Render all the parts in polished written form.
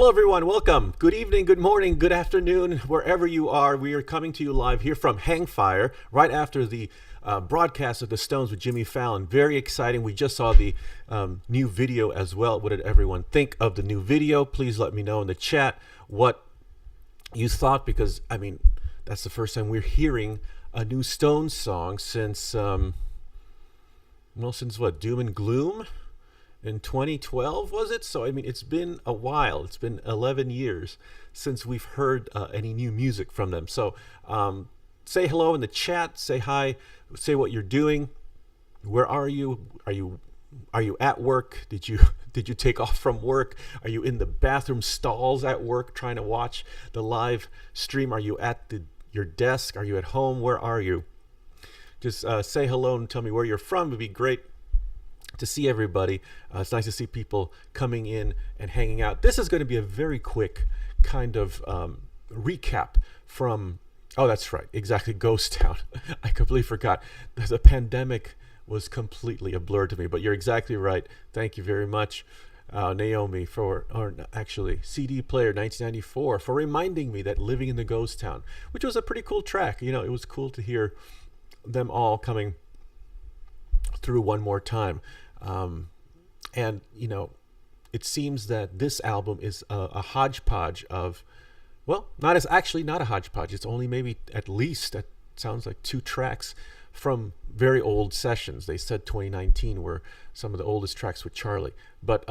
Hello, everyone. Welcome. Good evening, good morning, good afternoon, wherever you are. We are coming to you live here from Hangfire right after the broadcast of the Stones with Jimmy Fallon. Very exciting. We just saw the new video as well. What did everyone think of the new video? Please let me know in the chat what you thought, because, I mean, that's the first time we're hearing a new Stones song since, since what, Doom and Gloom? In 2012, was it? So, I mean, it's been a while. It's been 11 years since we've heard any new music from them. So, say hello in the chat. Say hi. Say what you're doing. Where are you? Are you at work? Did you take off from work? Are you in the bathroom stalls at work trying to watch the live stream? Are you at your desk? Are you at home? Where are you? Just say hello and tell me where you're from. It'd be great to see everybody. It's nice to see people coming in and hanging out. This is going to be a very quick kind of recap from, oh, that's right, exactly, Ghost Town. I completely forgot. The pandemic was completely a blur to me, but you're exactly right. Thank you very much, Naomi, CD Player 1994, for reminding me that Living in the Ghost Town, which was a pretty cool track. You know, it was cool to hear them all coming through one more time. And, you know, it seems that this album is a hodgepodge of, well, not a hodgepodge. It's only maybe at least, it sounds like 2 tracks from very old sessions. They said 2019 were some of the oldest tracks with Charlie. But,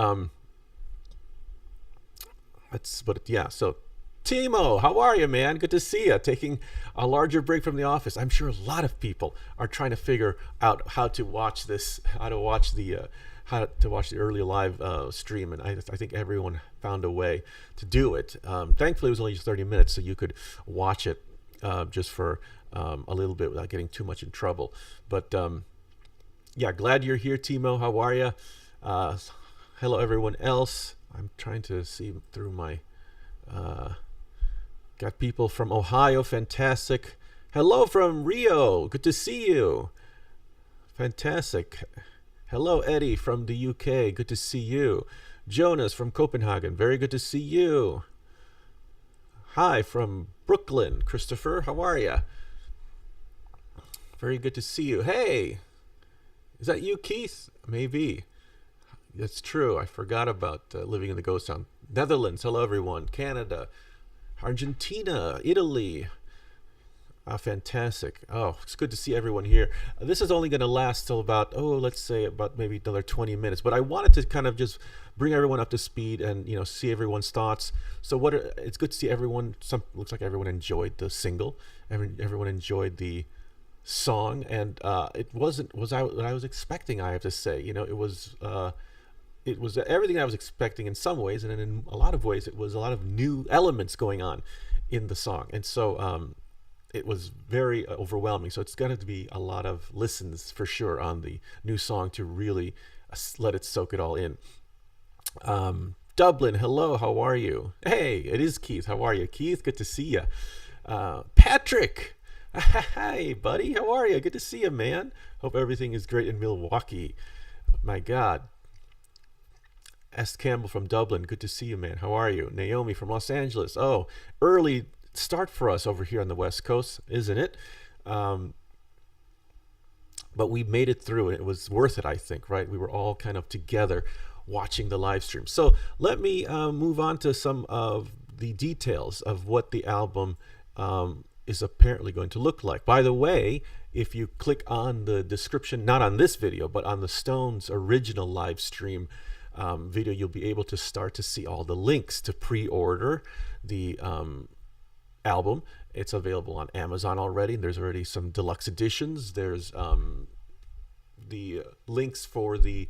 so Timo, how are you, man? Good to see you. Taking a larger break from the office. I'm sure a lot of people are trying to figure out how to watch the early live stream, and I think everyone found a way to do it. Thankfully, it was only just 30 minutes, so you could watch it just for a little bit without getting too much in trouble. But yeah, glad you're here, Timo. How are you? Hello, everyone else. I'm trying to see through my. Got people from Ohio, fantastic. Hello from Rio, good to see you. Fantastic. Hello, Eddie from the UK, good to see you. Jonas from Copenhagen, very good to see you. Hi from Brooklyn, Christopher, how are you? Very good to see you. Hey, is that you, Keith? Maybe. That's true, I forgot about Living in the Ghost Town. Netherlands, hello everyone. Canada, Argentina, Italy. Fantastic. Oh, it's good to see everyone here. This is only going to last till about, let's say about maybe another 20 minutes. But I wanted to kind of just bring everyone up to speed and, you know, see everyone's thoughts. So it's good to see everyone. Looks like everyone enjoyed the single. Everyone enjoyed the song, and it wasn't what I was expecting. I have to say, you know, it was everything I was expecting in some ways, and in a lot of ways it was a lot of new elements going on in the song. And so it was very overwhelming. So it's going to be a lot of listens for sure on the new song to really let it soak it all in. Dublin, hello, how are you? Hey, it is Keith. How are you, Keith? Good to see you. Patrick, hi, buddy. How are you? Good to see you, man. Hope everything is great in Milwaukee. My God. S. Campbell from Dublin, good to see you, man. How are you? Naomi from Los Angeles. Oh, early start for us over here on the West Coast, isn't it? But we made it through, and it was worth it, I think, right? We were all kind of together watching the live stream. So let me move on to some of the details of what the album is apparently going to look like. By the way, if you click on the description, not on this video, but on the Stones original live stream video, you'll be able to start to see all the links to pre-order the album. It's available on Amazon already. There's already some deluxe editions. There's the links for the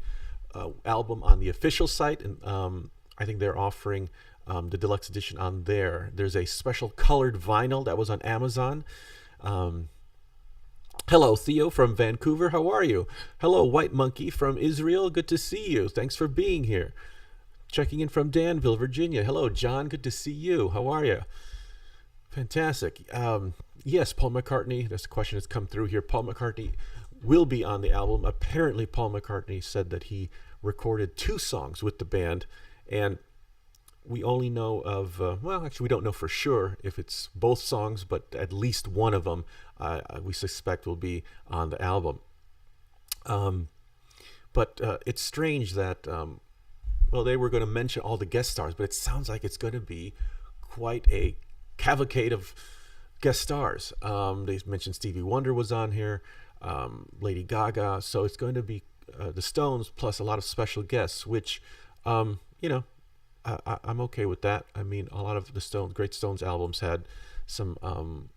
album on the official site, and I think they're offering the deluxe edition on there. There's a special colored vinyl that was on Amazon. Hello, Theo from Vancouver. How are you? Hello, White Monkey from Israel. Good to see you. Thanks for being here. Checking in from Danville, Virginia. Hello, John. Good to see you. How are you? Fantastic. Yes, Paul McCartney. That's the question that's come through here. Paul McCartney will be on the album. Apparently, Paul McCartney said that he recorded 2 songs with the band, and we only know of, well, actually, we don't know for sure if it's both songs, but at least one of them we suspect will be on the album. Um, but it's strange that, well, they were going to mention all the guest stars, but it sounds like it's going to be quite a cavalcade of guest stars. They mentioned Stevie Wonder was on here, Lady Gaga, so it's going to be the Stones plus a lot of special guests, which, you know, I'm okay with that. I mean, a lot of the great Stones albums had some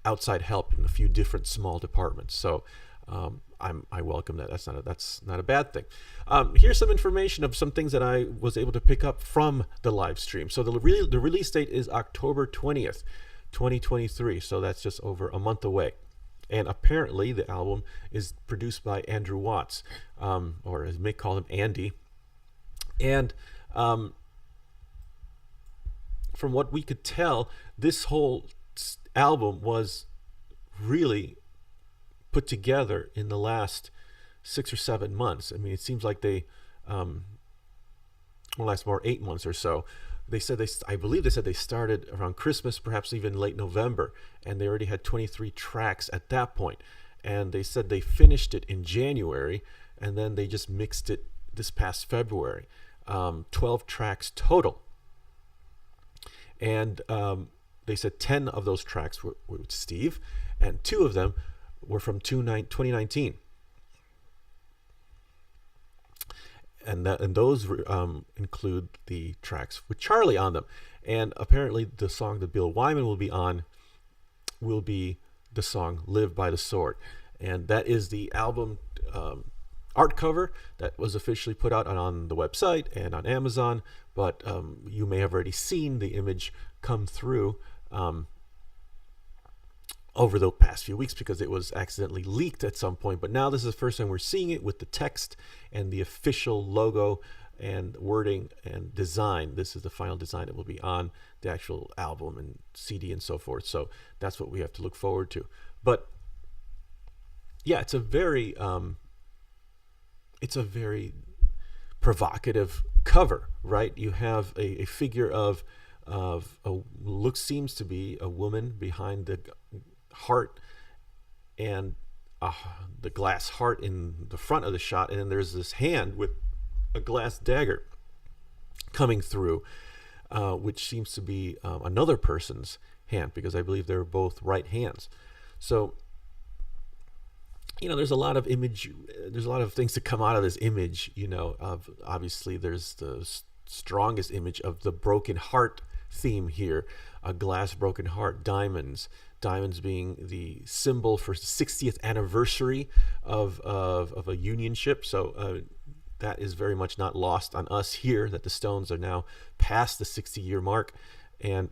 outside help in a few different small departments. So I welcome that. That's not a bad thing. Here's some information of some things that I was able to pick up from the live stream. So the release date is October 20th, 2023. So that's just over a month away. And apparently the album is produced by Andrew Watts, or as Mick call him, Andy. And from what we could tell, this whole album was really put together in the last 6 or 7 months. I mean, it seems like they will last more 8 months or so. I believe they said they started around Christmas, perhaps even late November, and they already had 23 tracks at that point. And they said they finished it in January, and then they just mixed it this past February. 12 tracks total. And they said 10 of those tracks were with Steve, and 2 of them were from 2019. And those include the tracks with Charlie on them. And apparently the song that Bill Wyman will be on will be the song Live by the Sword. And that is the album art cover that was officially put out on the website and on Amazon. But you may have already seen the image come through over the past few weeks because it was accidentally leaked at some point. But now this is the first time we're seeing it with the text and the official logo and wording and design. This is the final design that will be on the actual album and CD and so forth. So that's what we have to look forward to. But yeah, it's a very provocative cover, right? You have a figure of seems to be a woman behind the heart, and the glass heart in the front of the shot, and then there's this hand with a glass dagger coming through, which seems to be another person's hand, because I believe they're both right hands. So there's a lot of things to come out of this image. Of obviously there's the strongest image of the broken heart theme here, a glass broken heart, diamonds being the symbol for the 60th anniversary of a unionship. So that is very much not lost on us here, that the Stones are now past the 60-year mark. And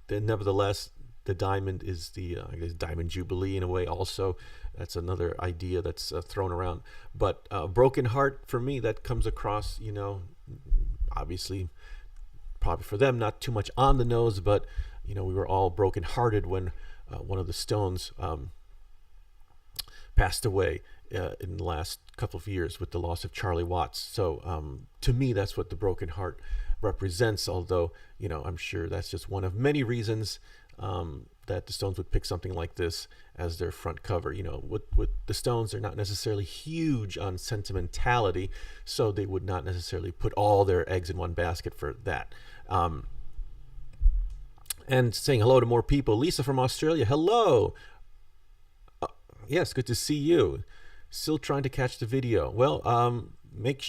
then nevertheless, the diamond is the diamond jubilee in a way also. That's another idea that's thrown around. But broken heart, for me, that comes across, obviously probably for them not too much on the nose, but we were all brokenhearted when one of the Stones passed away in the last couple of years with the loss of Charlie Watts. So to me, that's what the broken heart represents, although I'm sure that's just one of many reasons that the Stones would pick something like this as their front cover. With the Stones, they're not necessarily huge on sentimentality, so they would not necessarily put all their eggs in one basket for that. And saying hello to more people. Lisa from Australia, hello. Yes, good to see you. Still trying to catch the video. Well,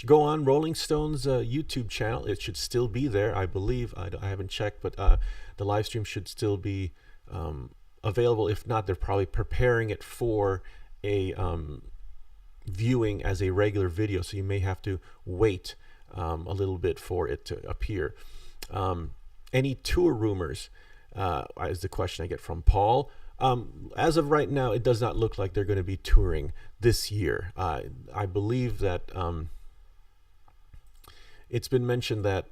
go on Rolling Stone's YouTube channel. It should still be there, I believe. I haven't checked, but the live stream should still be available. If not, they're probably preparing it for a viewing as a regular video, so you may have to wait a little bit for it to appear. Any tour rumors is the question I get from Paul. As of right now, it does not look like they're going to be touring this year. I believe that it's been mentioned that,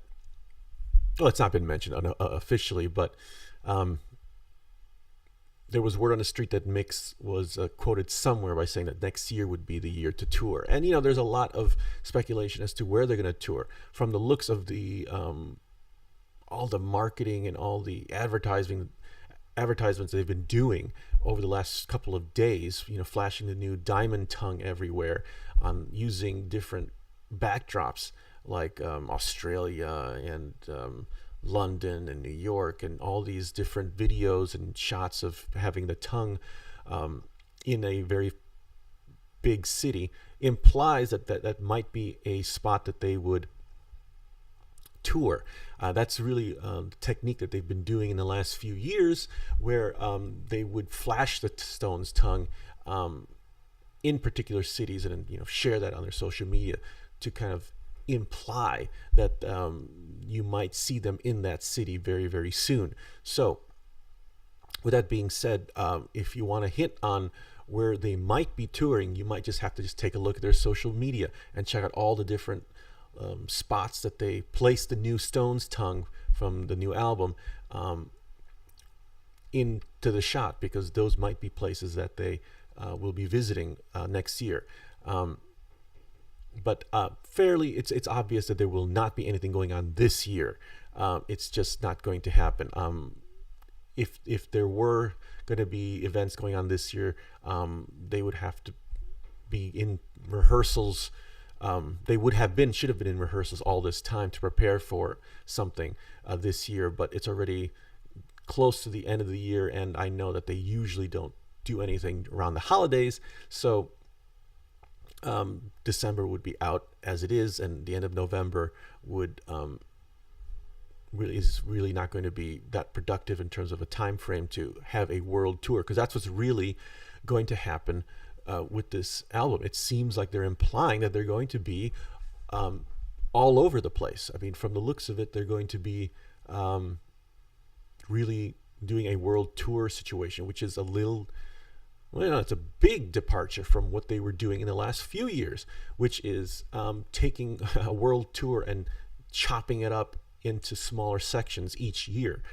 well, it's not been mentioned officially, but there was word on the street that Mix was quoted somewhere by saying that next year would be the year to tour. And there's a lot of speculation as to where they're going to tour. From the looks of the all the marketing and all the advertisements they've been doing over the last couple of days, flashing the new diamond tongue everywhere, using different backdrops like Australia and London and New York, and all these different videos and shots of having the tongue in a very big city, implies that might be a spot that they would tour. That's really the technique that they've been doing in the last few years, where they would flash the Stones' tongue in particular cities, and share that on their social media to kind of imply that you might see them in that city very, very soon. So with that being said, if you want a hint on where they might be touring, you might just have to take a look at their social media and check out all the different spots that they placed the new Stones tongue from the new album into the shot, because those might be places that they will be visiting next year. But fairly, it's obvious that there will not be anything going on this year. It's just not going to happen. If there were going to be events going on this year, they would have to be in rehearsals. They should have been in rehearsals all this time to prepare for something this year. But it's already close to the end of the year, and I know that they usually don't do anything around the holidays. So December would be out as it is, and the end of November would really not going to be that productive in terms of a time frame to have a world tour, because that's what's really going to happen with this album. It seems like they're implying that they're going to be all over the place. I mean, from the looks of it, they're going to be really doing a world tour situation, which is a little, it's a big departure from what they were doing in the last few years, which is taking a world tour and chopping it up into smaller sections each year.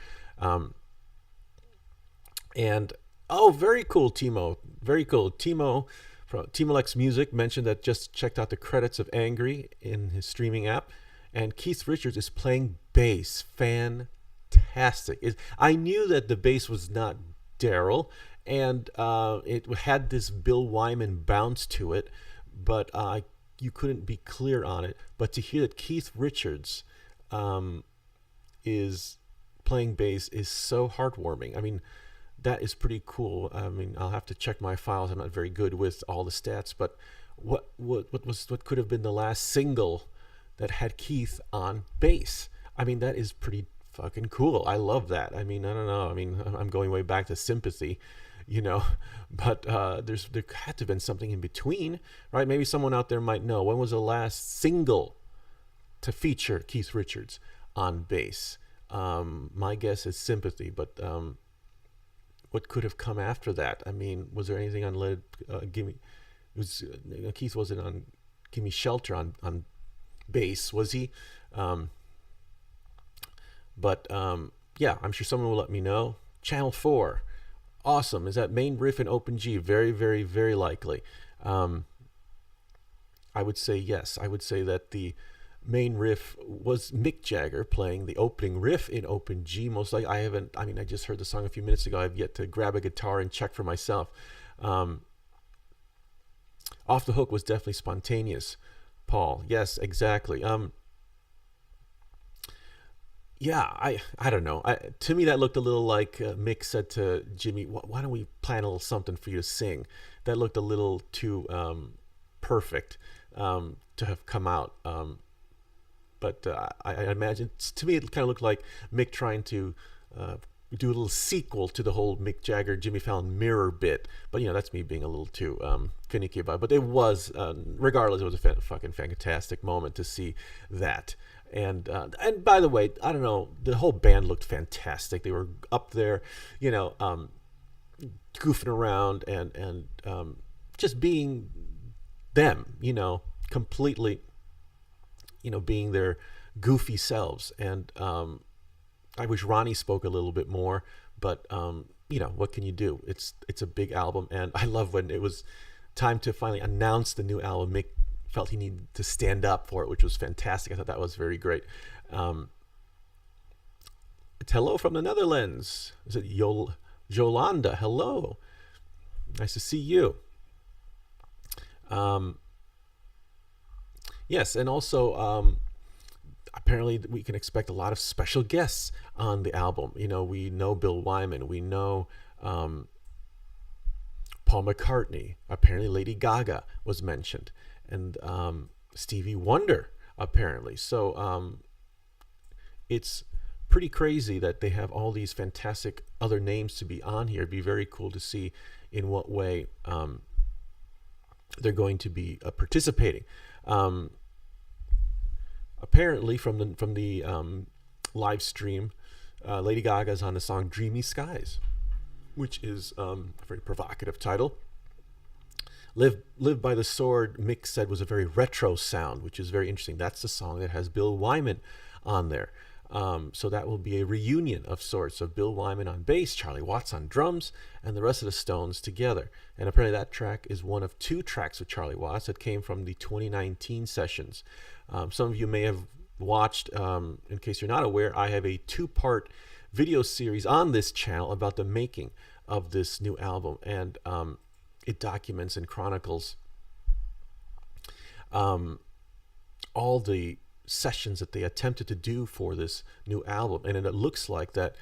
And very cool, Timo. Very cool. Timo from Deluxe Music mentioned that just checked out the credits of Angry in his streaming app, and Keith Richards is playing bass. Fantastic. I knew that the bass was not Daryl, and it had this Bill Wyman bounce to it, but you couldn't be clear on it. But to hear that Keith Richards is playing bass is so heartwarming. I mean, that is pretty cool. I mean, I'll have to check my files. I'm not very good with all the stats, but what could have been the last single that had Keith on bass? I mean, that is pretty fucking cool. I love that. I mean, I don't know. I mean, I'm going way back to Sympathy, but there had to have been something in between, right? Maybe someone out there might know. When was the last single to feature Keith Richards on bass? My guess is Sympathy, but what could have come after that? I mean, was there anything on Keith wasn't on Gimme Shelter on bass, was he? But yeah, I'm sure someone will let me know. Channel 4, awesome. Is that main riff in Open G? Very, very, very likely. I would say yes. I would say that the main riff was Mick Jagger playing the opening riff in Open G. Most likely, I just heard the song a few minutes ago. I've yet to grab a guitar and check for myself. Off the Hook was definitely spontaneous, Paul. Yes, exactly. Yeah, I don't know. To me, that looked a little like Mick said to Jimmy, why don't we plan a little something for you to sing? That looked a little too perfect to have come out. But I imagine, to me, it kind of looked like Mick trying to do a little sequel to the whole Mick Jagger, Jimmy Fallon mirror bit. But, that's me being a little too finicky about it. But it was, regardless, it was a fucking fantastic moment to see that. And by the way, I don't know, the whole band looked fantastic. They were up there, goofing around and just being them, completely, being their goofy selves. And I wish Ronnie spoke a little bit more, but what can you do? It's a big album, and I love when it was time to finally announce the new album. Mick felt he needed to stand up for it, which was fantastic. I thought that was very great. It's hello from the Netherlands. Is it Jolanda? Hello. Nice to see you. Yes, and also apparently we can expect a lot of special guests on the album. We know Bill Wyman. We know Paul McCartney. Apparently Lady Gaga was mentioned. And Stevie Wonder, apparently. So it's pretty crazy that they have all these fantastic other names to be on here. It'd be very cool to see in what way they're going to be participating. Apparently, from the live stream, Lady Gaga is on the song "Dreamy Skies," which is a very provocative title. Live by the Sword, Mick said, was a very retro sound, which is very interesting. That's the song that has Bill Wyman on there. So that will be a reunion of sorts of Bill Wyman on bass, Charlie Watts on drums, and the rest of the Stones together. And apparently that track is one of 2 tracks with Charlie Watts that came from the 2019 sessions. Some of you may have watched, in case you're not aware, I have a 2-part video series on this channel about the making of this new album. And it documents and chronicles all the sessions that they attempted to do for this new album, and it looks like that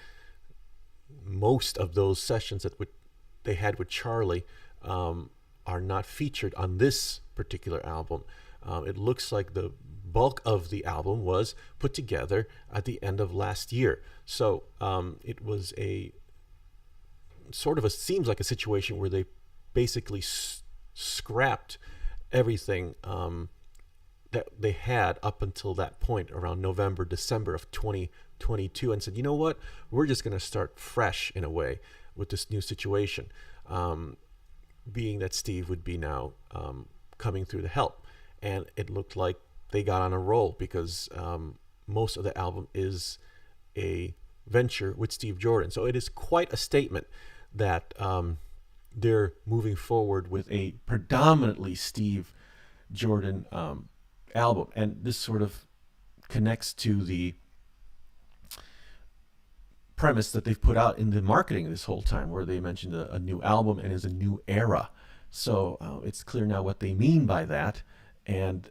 most of those sessions that they had with Charlie are not featured on this particular album. It looks like the bulk of the album was put together at the end of last year. So it was a sort of seems like a situation where they basically scrapped everything that they had up until that point around November, December of 2022, and said, you know what, we're just going to start fresh in a way with this new situation, being that Steve would be now coming through the help. And it looked like they got on a roll because most of the album is a venture with Steve Jordan. So it is quite a statement that they're moving forward with a predominantly Steve Jordan album. And this sort of connects to the premise that they've put out in the marketing this whole time, where they mentioned a new album and is a new era. So it's clear now what they mean by that. And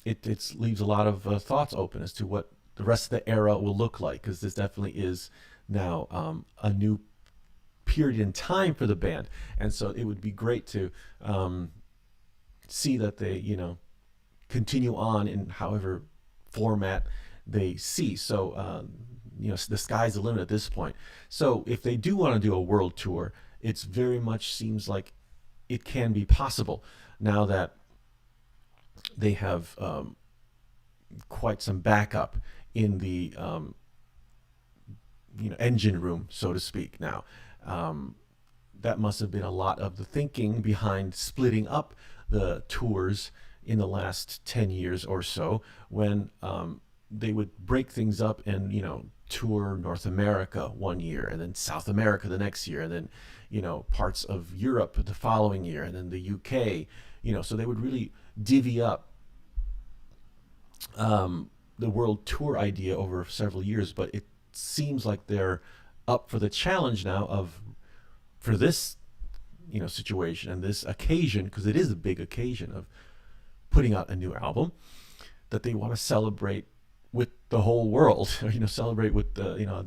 it leaves a lot of thoughts open as to what the rest of the era will look like, because this definitely is now a new period in time for the band. And so it would be great to see that they, continue on in however format they see. So, the sky's the limit at this point. So if they do want to do a world tour, it's very much seems like it can be possible now that they have quite some backup in the engine room, so to speak. Now, that must have been a lot of the thinking behind splitting up the tours in the last 10 years or so, when they would break things up and tour North America one year, and then South America the next year, and then parts of Europe the following year, and then the UK. So they would really divvy up the world tour idea over several years. But it seems like they're up for the challenge now for this situation and this occasion, because it is a big occasion of putting out a new album, that they want to celebrate with the whole world, celebrate with the,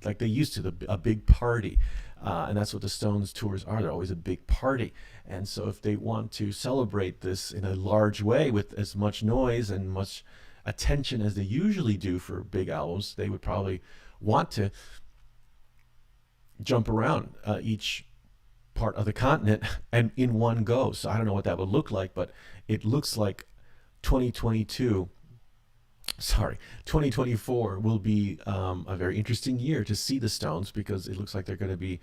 like they used to, a big party. And that's what the Stones tours are. They're always a big party. And so if they want to celebrate this in a large way with as much noise and much attention as they usually do for big albums, they would probably want to jump around each part of the continent and in one go. So I don't know what that would look like, but it looks like 2024 will be a very interesting year to see the Stones, because it looks like they're going to be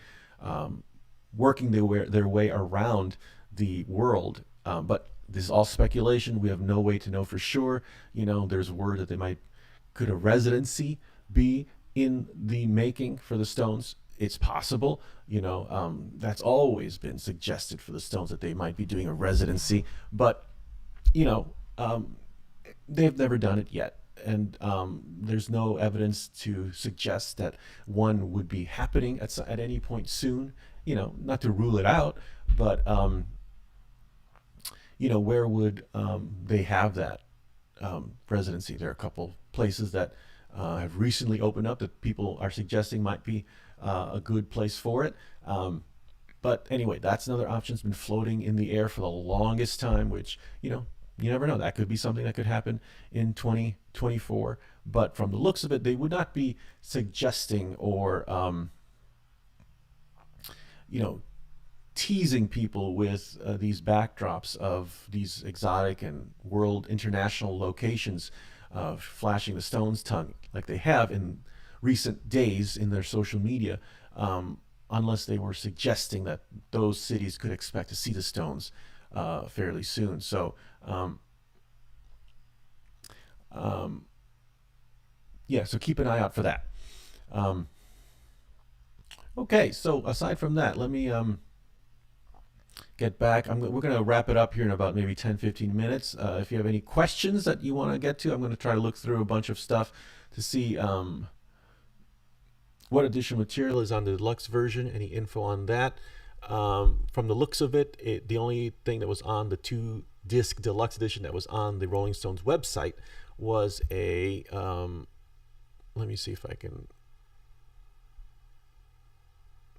working their way around the world. But this is all speculation. We have no way to know for sure. There's word that could a residency be in the making for the Stones. It's possible, that's always been suggested for the Stones that they might be doing a residency, but you know, they've never done it yet, and there's no evidence to suggest that one would be happening at any point soon. Not to rule it out, but where would they have that residency? There are a couple places that have recently opened up that people are suggesting might be a good place for it. But anyway, that's another option that's been floating in the air for the longest time, which, you never know. That could be something that could happen in 2024. But from the looks of it, they would not be suggesting or, teasing people with these backdrops of these exotic and world international locations, flashing the Stones' tongue like they have in recent days in their social media, unless they were suggesting that those cities could expect to see the Stones fairly soon. So, so keep an eye out for that. Okay, so aside from that, let me get back. We're going to wrap it up here in about maybe 10-15 minutes. If you have any questions that you want to get to, I'm going to try to look through a bunch of stuff to see what additional material is on the deluxe version, any info on that. From the looks of it, the only thing that was on the 2-disc deluxe edition that was on the Rolling Stones website was a, let me see if I can,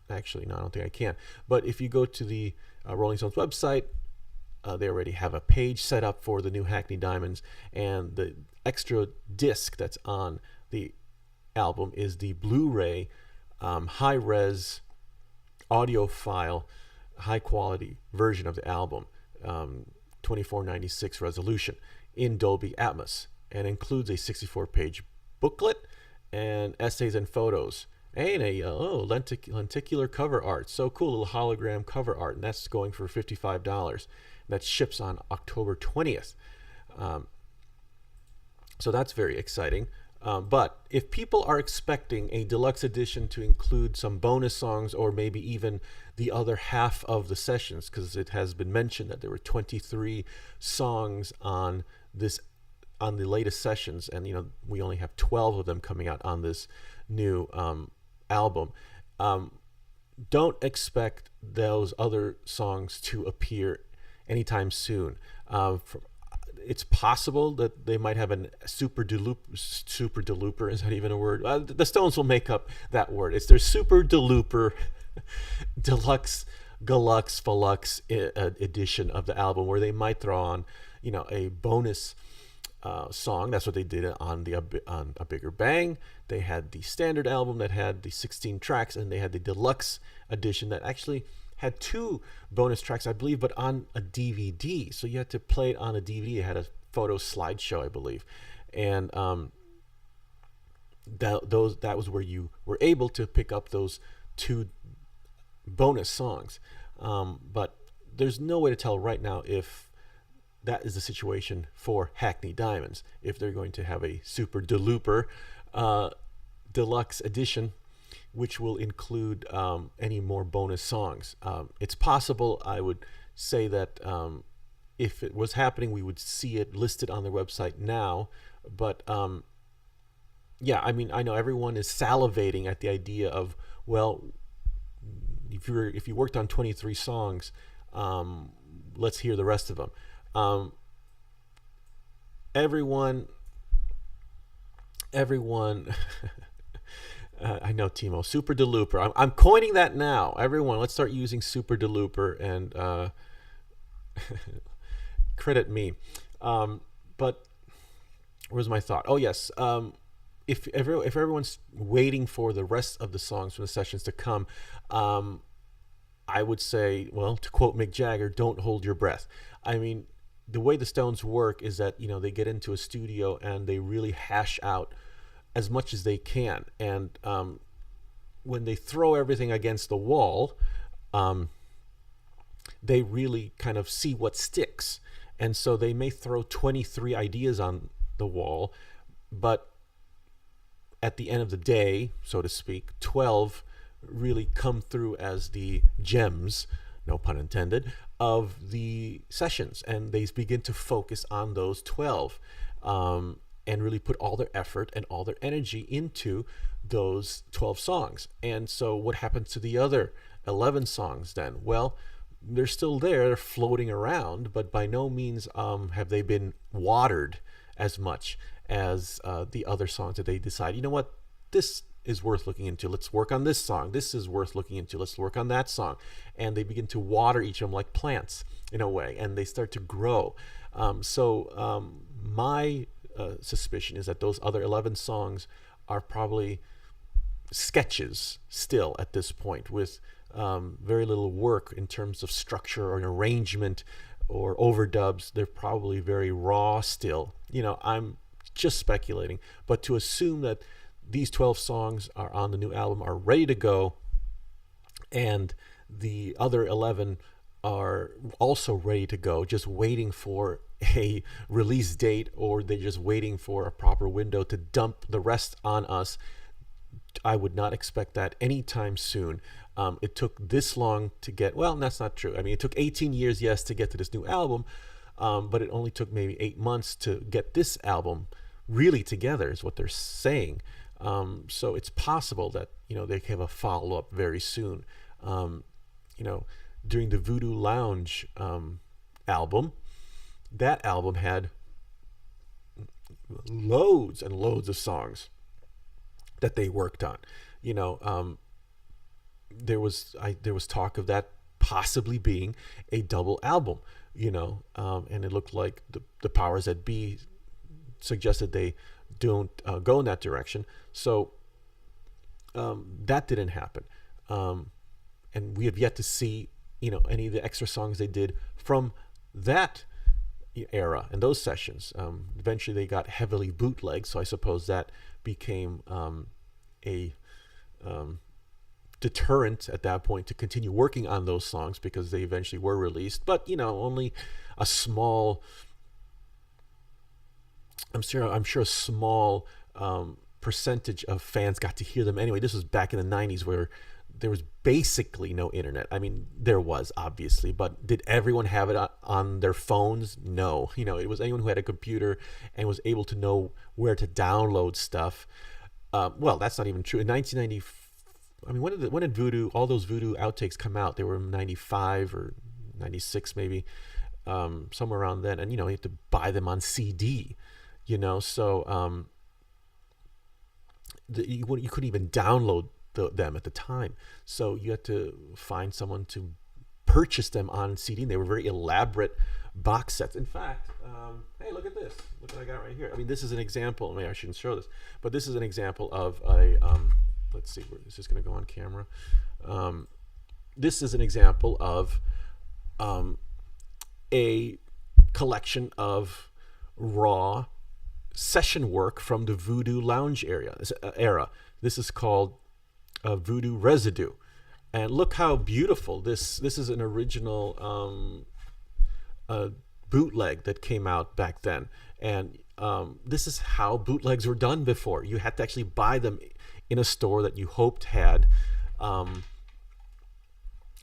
actually, no, I don't think I can. But if you go to the Rolling Stones website, they already have a page set up for the new Hackney Diamonds, and the extra disc that's on the album is the Blu-ray high-res audiophile, high-quality version of the album, 2496 resolution in Dolby Atmos, and includes a 64-page booklet and essays and photos. And a lenticular cover art. So cool, little hologram cover art. And that's going for $55. That ships on October 20th. So that's very exciting. But if people are expecting a deluxe edition to include some bonus songs or maybe even the other half of the sessions, because it has been mentioned that there were 23 songs on the latest sessions, and we only have 12 of them coming out on this new album. Don't expect those other songs to appear anytime soon. It's possible that they might have a super deluper, is that even a word? The Stones will make up that word. It's their super deluper deluxe galux falux edition of the album, where they might throw on a bonus song. That's what they did on A Bigger Bang. They had the standard album that had the 16 tracks, and they had the deluxe edition that actually had 2 bonus tracks, I believe, but on a DVD. So you had to play it on a DVD. It had a photo slideshow, I believe, and that was where you were able to pick up those 2 bonus songs. But there's no way to tell right now if that is the situation for Hackney Diamonds, if they're going to have a super deluper deluxe edition, which will include any more bonus songs. It's possible, I would say, that if it was happening, we would see it listed on their website now. But I know everyone is salivating at the idea of, well, if you worked on 23 songs, let's hear the rest of them. Everyone I know, Timo, super deluper. I'm coining that now. Everyone, let's start using super deluper and credit me. But where's my thought? Oh yes. If everyone's waiting for the rest of the songs from the sessions to come, I would say, well, to quote Mick Jagger, don't hold your breath. I mean, the way the Stones work is that they get into a studio and they really hash out as much as they can, and when they throw everything against the wall, they really kind of see what sticks. And so they may throw 23 ideas on the wall, but at the end of the day, so to speak, 12 really come through as the gems, no pun intended, of the sessions. And they begin to focus on those 12 and really put all their effort and all their energy into those 12 songs. And so what happens to the other 11 songs then? Well, they're still there, they're floating around, but by no means have they been watered as much as the other songs that they decide, you know what, this is worth looking into. Let's work on this song. This is worth looking into. Let's work on that song. And they begin to water each of them like plants in a way, and they start to grow. My suspicion is that those other 11 songs are probably sketches still at this point, with very little work in terms of structure or an arrangement or overdubs. They're probably very raw still. I'm just speculating, but to assume that these 12 songs are on the new album, are ready to go, and the other 11 are also ready to go, just waiting for a release date, or they're just waiting for a proper window to dump the rest on us. I would not expect that anytime soon. It took this long to get, well, that's not true. I mean, it took 18 years, yes, to get to this new album, but it only took maybe 8 months to get this album really together, is what they're saying. So it's possible that, they have a follow-up very soon. During the Voodoo Lounge album, that album had loads and loads of songs that they worked on. There was talk of that possibly being a double album, and it looked like the powers that be suggested they don't go in that direction. So that didn't happen, and we have yet to see any of the extra songs they did from that era and those sessions. Eventually they got heavily bootlegged, so I suppose that became a deterrent at that point to continue working on those songs, because they eventually were released, but only a small, I'm sure a small percentage of fans got to hear them anyway. This was back in the 90s, where there was basically no internet. I mean, there was, obviously, but did everyone have it on their phones? No. It was anyone who had a computer and was able to know where to download stuff. Well, that's not even true. In 1990, I mean, when did all those Voodoo outtakes come out? They were in 95 or 96 maybe, somewhere around then. And, you had to buy them on CD, so you couldn't even download them at the time. So you had to find someone to purchase them on CD. And they were very elaborate box sets. In fact, hey, look at this. Look what I got right here. I mean, this is an example. Maybe I shouldn't show this, but this is an example of a, let's see, is this going to go on camera? This is an example of a collection of raw session work from the Voodoo Lounge era. This is called Voodoo Residue, and look how beautiful this is. An original bootleg that came out back then, and this is how bootlegs were done before. You had to actually buy them in a store that you hoped had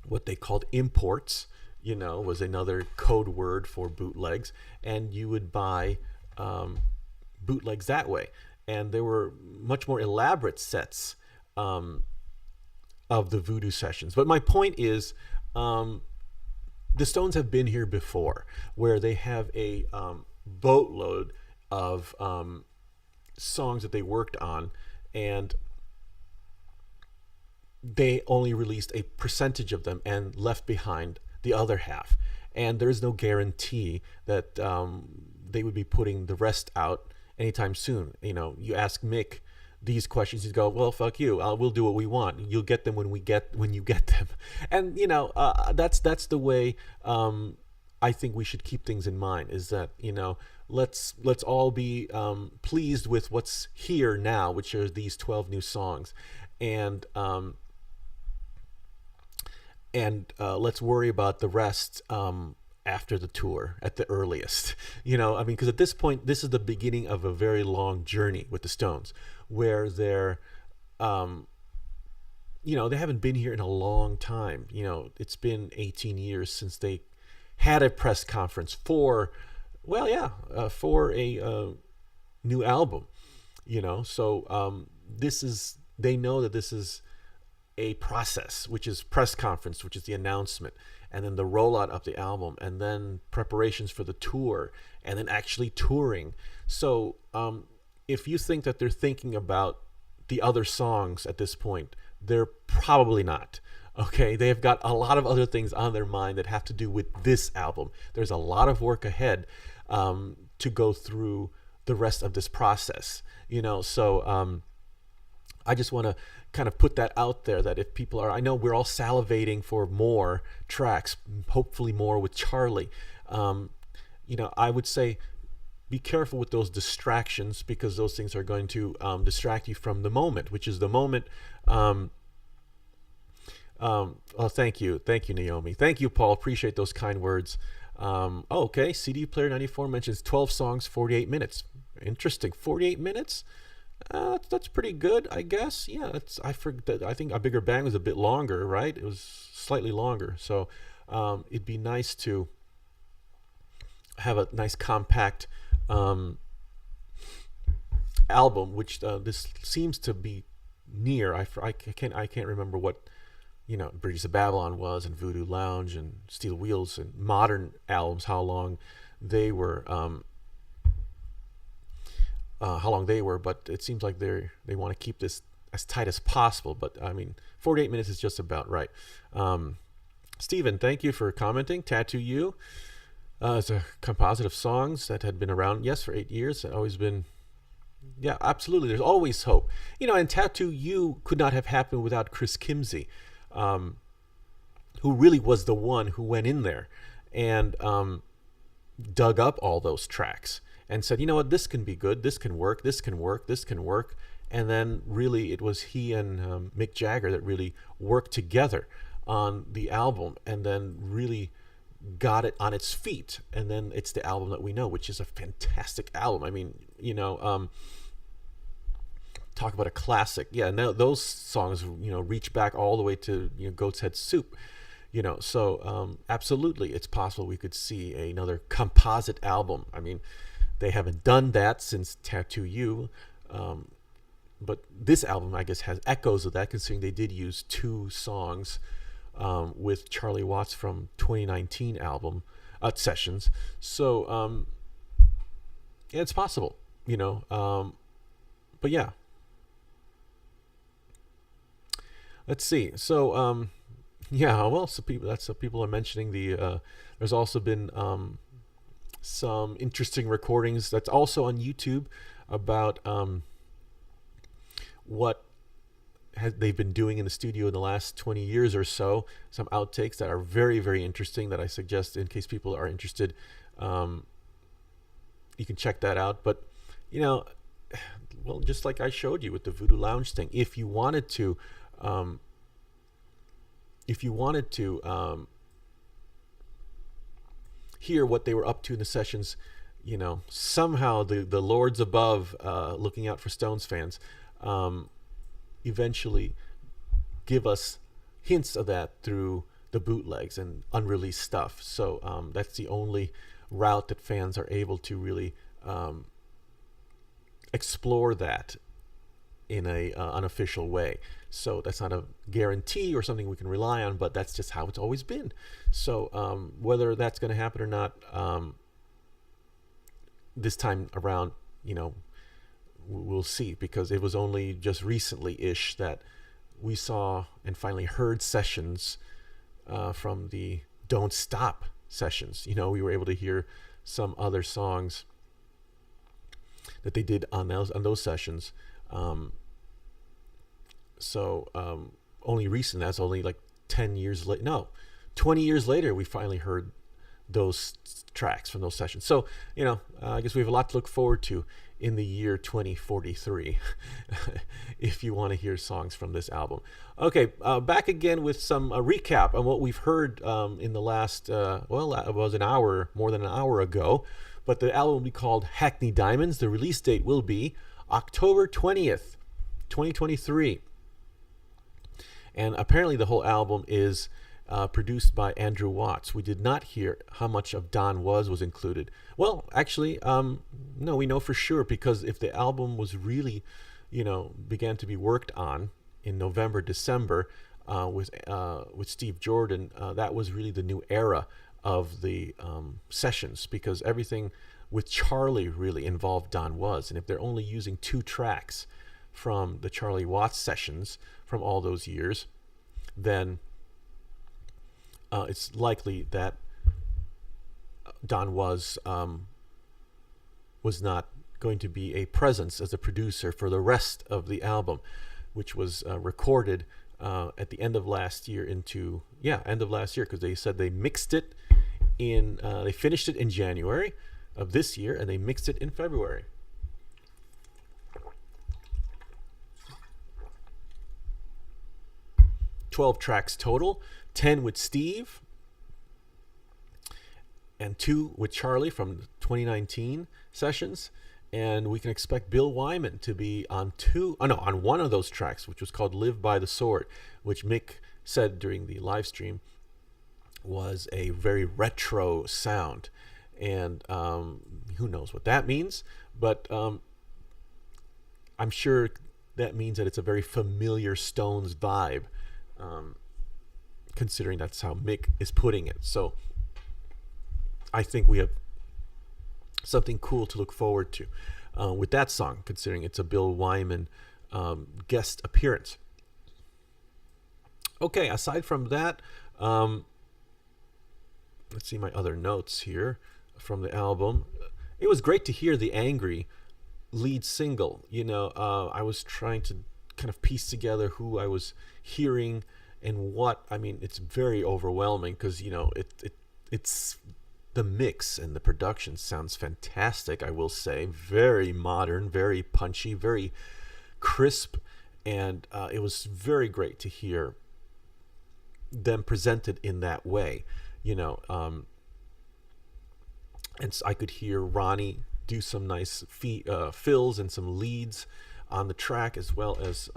what they called imports, was another code word for bootlegs, and you would buy bootlegs that way. And there were much more elaborate sets of the Voodoo sessions. But my point is, the Stones have been here before, where they have a boatload of songs that they worked on, and they only released a percentage of them and left behind the other half. And there's no guarantee that they would be putting the rest out anytime soon. You ask Mick these questions, he'd go, well, fuck you, we'll do what we want. You'll get them when you get them. And that's the way I think we should keep things in mind, is that let's all be pleased with what's here now, which are these 12 new songs, and let's worry about the rest after the tour at the earliest. I mean, because at this point, this is the beginning of a very long journey with the Stones, where um, they haven't been here in a long time. It's been 18 years since they had a press conference for a new album. So they know that this is a process, which is press conference, which is the announcement, and then the rollout of the album, and then preparations for the tour, and then actually touring. So if you think that they're thinking about the other songs at this point, they're probably not. Okay, they have got a lot of other things on their mind that have to do with this album. There's a lot of work ahead to go through the rest of this process. So I just want to kind of put that out there, that if people are, I know we're all salivating for more tracks, hopefully more with Charlie. I would say be careful with those distractions, because those things are going to distract you from the moment, which is the moment. Thank you, Naomi. Thank you, Paul. Appreciate those kind words. Okay, CD Player 94 mentions 12 songs, 48 minutes. Interesting, 48 minutes. That's pretty good, I guess. Yeah, I think A Bigger Bang was a bit longer, right? It was slightly longer. So it'd be nice to have a nice compact album, which this seems to be near. I can't remember what Bridges of Babylon was, and Voodoo Lounge and Steel Wheels, and modern albums, how long they were. But it seems like they want to keep this as tight as possible. But I mean, 48 minutes is just about right. Stephen, thank you for commenting. Tattoo You. It's a composite of songs that had been around, yes, for 8 years. It's always been, yeah, absolutely. There's always hope. And Tattoo You could not have happened without Chris Kimsey, who really was the one who went in there and dug up all those tracks and said, you know what, this can be good, this can work, this can work, this can work. And then really it was he and Mick Jagger that really worked together on the album, and then really got it on its feet. And then it's the album that we know, which is a fantastic album. I mean, talk about a classic. Yeah, now those songs, reach back all the way to Goat's Head Soup. So absolutely, it's possible we could see another composite album. I mean, they haven't done that since Tattoo You, but this album, I guess, has echoes of that, considering they did use 2 songs with Charlie Watts from 2019 album sessions. So yeah, it's possible, but yeah. Let's see. So people are mentioning there's also been some interesting recordings that's also on YouTube about what they've been doing in the studio in the last 20 years or so. Some outtakes that are very, very interesting that I suggest, in case people are interested, you can check that out. But just like I showed you with the Voodoo Lounge thing, if you wanted to hear what they were up to in the sessions, somehow the lords above, looking out for Stones fans, eventually give us hints of that through the bootlegs and unreleased stuff. So that's the only route that fans are able to really explore that in a unofficial way. So that's not a guarantee or something we can rely on, but that's just how it's always been. So whether that's going to happen or not, this time around, we'll see, because it was only just recently-ish that we saw and finally heard sessions from the Don't Stop sessions. We were able to hear some other songs that they did on those sessions. Only recent, that's only like 10 years later, no, 20 years later, we finally heard those tracks from those sessions. So, I guess we have a lot to look forward to in the year 2043 if you want to hear songs from this album. Okay, back again with some recap on what we've heard in the last, well, it was an hour, more than an hour ago. But the album will be called Hackney Diamonds. The release date will be October 20th, 2023. And apparently the whole album is produced by Andrew Watts. We did not hear how much of Don Was included. Well, actually, no, we know for sure, because if the album was really, began to be worked on in November, December with Steve Jordan, that was really the new era of the sessions, because everything with Charlie really involved Don Was. And if they're only using 2 tracks from the Charlie Watts sessions from all those years, then it's likely that Don Was not going to be a presence as a producer for the rest of the album, which was recorded at the end of last year end of last year, because they said they mixed it they finished it in January of this year, and they mixed it in February. "12 tracks total, 10 with Steve, and 2 with Charlie from the 2019 sessions. And we can expect Bill Wyman to be on one of those tracks, which was called Live by the Sword, which Mick said during the live stream was a very retro sound. And who knows what that means, but I'm sure that means that it's a very familiar Stones vibe, considering that's how Mick is putting it. So I think we have something cool to look forward to with that song, considering it's a Bill Wyman guest appearance. Okay, aside from that, let's see my other notes here from the album. It was great to hear the Angry lead single. I was trying to kind of piece together who I was hearing and what. I mean, it's very overwhelming because, it's the mix and the production sounds fantastic, I will say. Very modern, very punchy, very crisp, and it was very great to hear them presented in that way. And I could hear Ronnie do some nice fills and some leads on the track, as well as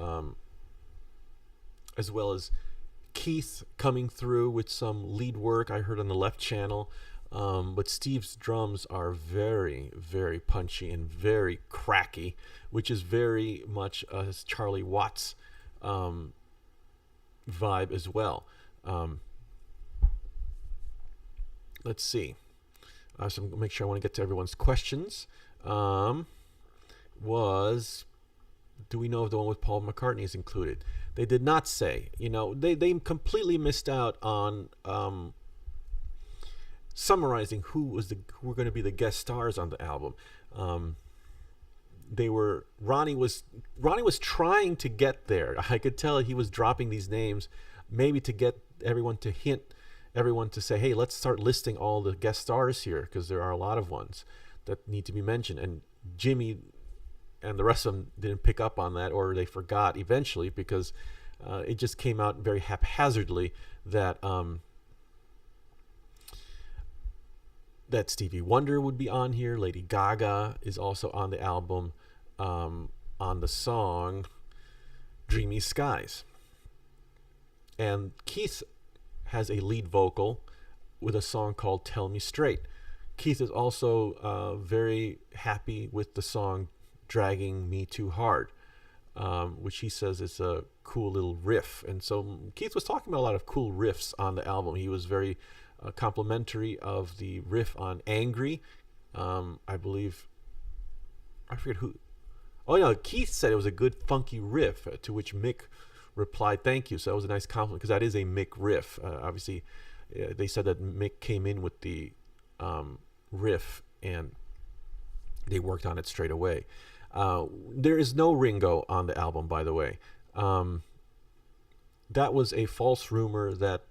Keith coming through with some lead work I heard on the left channel. But Steve's drums are very, very punchy and very cracky, which is very much a Charlie Watts vibe as well. Let's see. So make sure I want to get to everyone's questions. Do we know if the one with Paul McCartney is included? They did not say. They completely missed out on summarizing who were going to be the guest stars on the album. Ronnie was trying to get there. I could tell he was dropping these names, maybe to get everyone to say, hey, let's start listing all the guest stars here, because there are a lot of ones that need to be mentioned. And Jimmy and the rest of them didn't pick up on that, or they forgot eventually, because it just came out very haphazardly that Stevie Wonder would be on here. Lady Gaga is also on the album on the song Dreamy Skies. And Keith has a lead vocal with a song called Tell Me Straight. Keith is also very happy with the song Dragging Me Too Hard, which he says is a cool little riff. And so Keith was talking about a lot of cool riffs on the album. He was very complimentary of the riff on Angry. I believe, I forget who. Oh, no, Keith said it was a good funky riff, to which Mick replied, thank you. So that was a nice compliment, because that is a Mick riff. Obviously, they said that Mick came in with the riff and they worked on it straight away. There is no Ringo on the album, by the way. That was a false rumor that,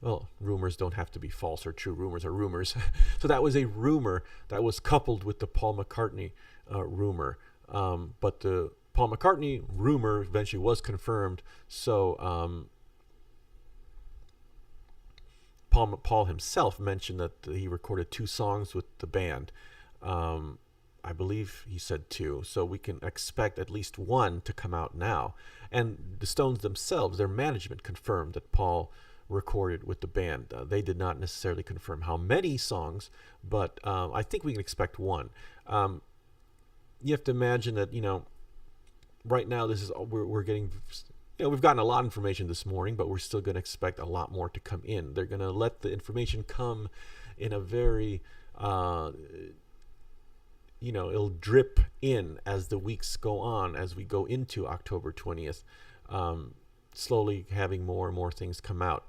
well, rumors don't have to be false or true. Rumors are rumors. So that was a rumor that was coupled with the Paul McCartney rumor. But the Paul McCartney rumor eventually was confirmed. So Paul himself mentioned that he recorded 2 songs with the band. I believe he said 2. So we can expect at least 1 to come out now. And the Stones themselves, their management, confirmed that Paul recorded with the band. They did not necessarily confirm how many songs, but I think we can expect 1. You have to imagine that, right now this is we're getting, we've gotten a lot of information this morning, but we're still going to expect a lot more to come in. They're going to let the information come in a very it'll drip in as the weeks go on, as we go into October 20th, slowly having more and more things come out.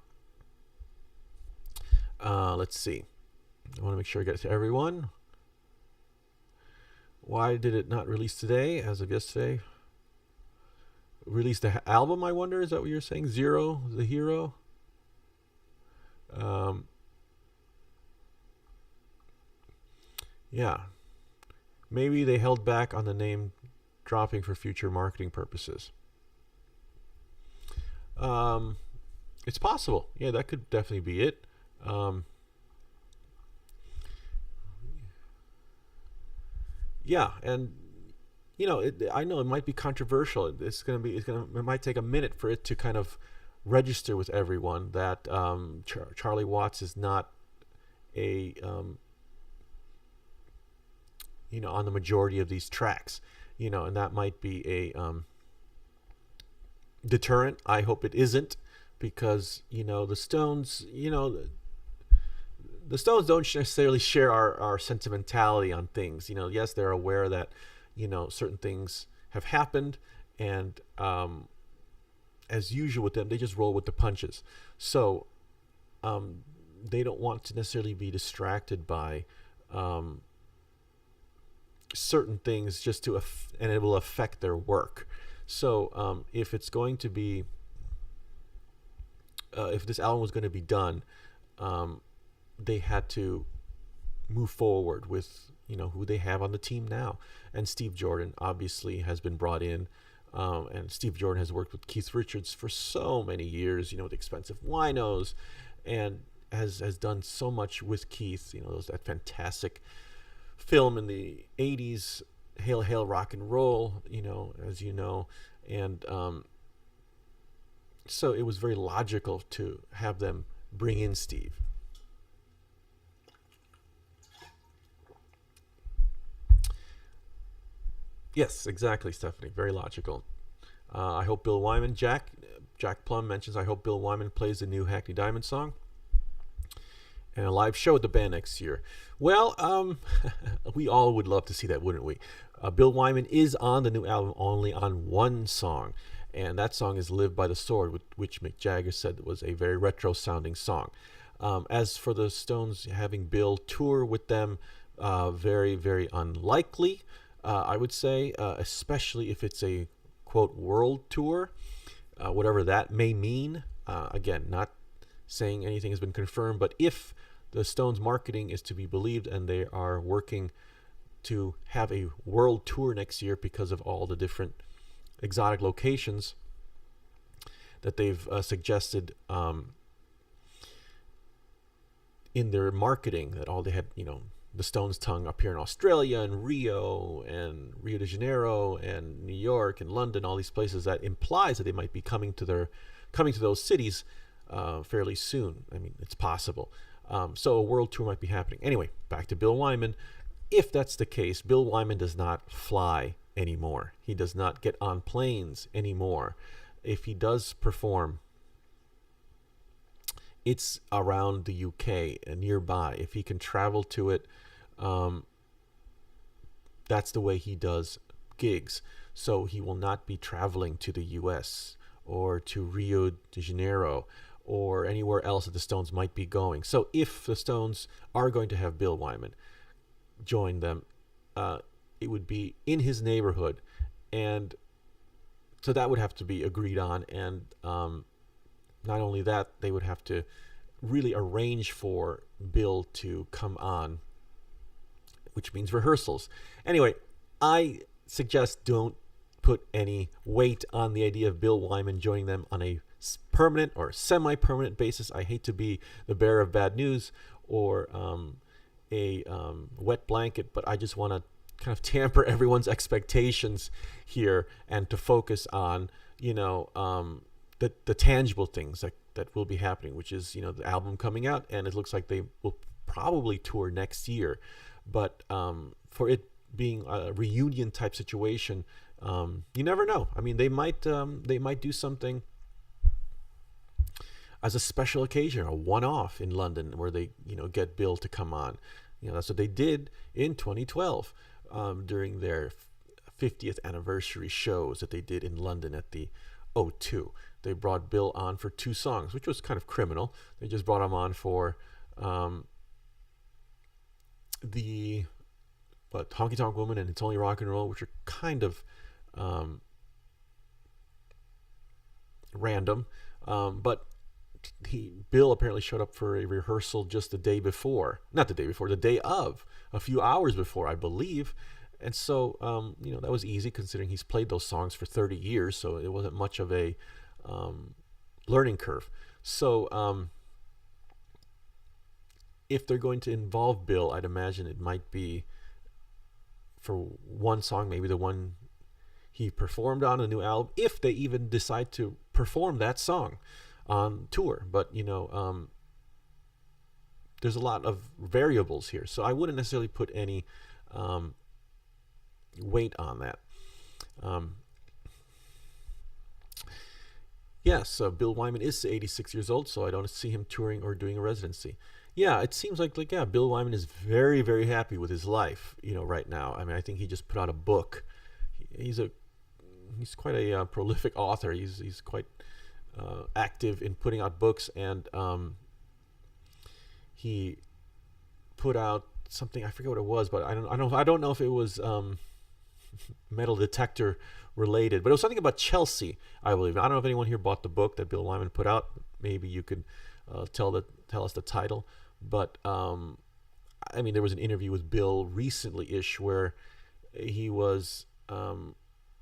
Let's see. I want to make sure I get it to everyone. Why did it not release today as of yesterday? Released the album, I wonder? Is that what you're saying? Zero, the Hero? Yeah. Maybe they held back on the name dropping for future marketing purposes. It's possible. Yeah, that could definitely be it. Yeah, and I know it might be controversial. It might take a minute for it to kind of register with everyone that Charlie Watts is not a on the majority of these tracks, and that might be a deterrent. I hope it isn't, because the Stones, the Stones don't necessarily share our sentimentality on things. Yes, they're aware that certain things have happened, and as usual with them, they just roll with the punches. So they don't want to necessarily be distracted by certain things just and it will affect their work. So if it's going to be if this album was going to be done, they had to move forward with who they have on the team now. And Steve Jordan obviously has been brought in, and Steve Jordan has worked with Keith Richards for so many years, with Expensive Winos, and has done so much with Keith. That fantastic film in the 80s, Hail Hail Rock and Roll, as you know. And so it was very logical to have them bring in Steve. Yes, exactly, Stephanie. Very logical. I hope Bill Wyman, Jack Plum mentions, I hope Bill Wyman plays the new Hackney Diamond song and a live show with the band next year. Well, we all would love to see that, wouldn't we? Bill Wyman is on the new album only on 1 song, and that song is Live by the Sword, which Mick Jagger said was a very retro-sounding song. As for the Stones having Bill tour with them, very, very unlikely, I would say, especially if it's a, quote, world tour, whatever that may mean. Again, not saying anything has been confirmed, but if the Stones marketing is to be believed and they are working to have a world tour next year because of all the different exotic locations that they've suggested in their marketing, that all they had, the Stones tongue up here in Australia and Rio de Janeiro and New York and London, all these places, that implies that they might be coming to those cities fairly soon. I mean, it's possible. So a world tour might be happening. Anyway, back to Bill Wyman. If that's the case, Bill Wyman does not fly anymore. He does not get on planes anymore. If he does perform, it's around the UK and nearby. If he can travel to it, that's the way he does gigs. So he will not be traveling to the US or to Rio de Janeiro or anywhere else that the Stones might be going. So if the Stones are going to have Bill Wyman join them, it would be in his neighborhood. And so that would have to be agreed on. And not only that, they would have to really arrange for Bill to come on, which means rehearsals. Anyway, I suggest don't put any weight on the idea of Bill Wyman joining them on a permanent or semi-permanent basis. I hate to be the bearer of bad news or a wet blanket, but I just want to kind of tamper everyone's expectations here and to focus on, the tangible things that will be happening, which is, the album coming out, and it looks like they will probably tour next year. But for it being a reunion type situation, you never know. I mean, they might do something as a special occasion, a one-off in London, where they get Bill to come on. That's what they did in 2012 during their 50th anniversary shows that they did in London at the O2. They brought Bill on for 2 songs, which was kind of criminal. They just brought him on for the Honky Tonk Woman and It's Only Rock and Roll, which are kind of random. But Bill apparently showed up for a rehearsal just the day before, not the day before, the day of, a few hours before, I believe. And so, that was easy considering he's played those songs for 30 years, so it wasn't much of a learning curve. So, if they're going to involve Bill, I'd imagine it might be for one song, maybe the one he performed on a new album, if they even decide to perform that song on tour. But there's a lot of variables here, so I wouldn't necessarily put any weight on that. Yes, Bill Wyman is 86 years old, so I don't see him touring or doing a residency. Yeah, it seems like Bill Wyman is very, very happy with his life, right now. I mean, I think he just put out a book. He's quite a prolific author. He's quite active in putting out books, and he put out something, I forget what it was, but I don't know if it was metal detector related, but it was something about Chelsea, I believe. I don't know if anyone here bought the book that Bill Wyman put out. Maybe you could tell us the title. But I mean, there was an interview with Bill recently-ish where he was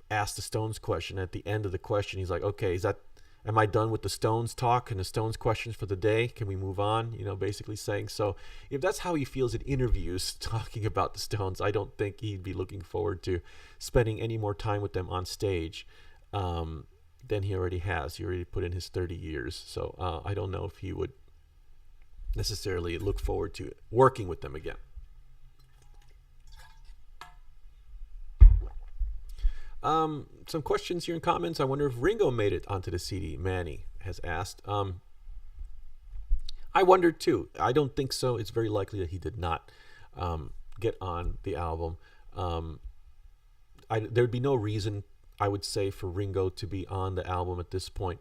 asked the Stones question. At the end of the question, he's like, "Okay, am I done with the Stones talk and the Stones questions for the day? Can we move on?" Basically saying, so if that's how he feels in interviews talking about the Stones, I don't think he'd be looking forward to spending any more time with them on stage than he already has. He already put in his 30 years. So I don't know if he would necessarily look forward to working with them again. Some questions here in comments. I wonder if Ringo made it onto the CD, Manny has asked. I wondered too. I don't think so. It's very likely that he did not get on the album. There'd be no reason, I would say, for Ringo to be on the album at this point,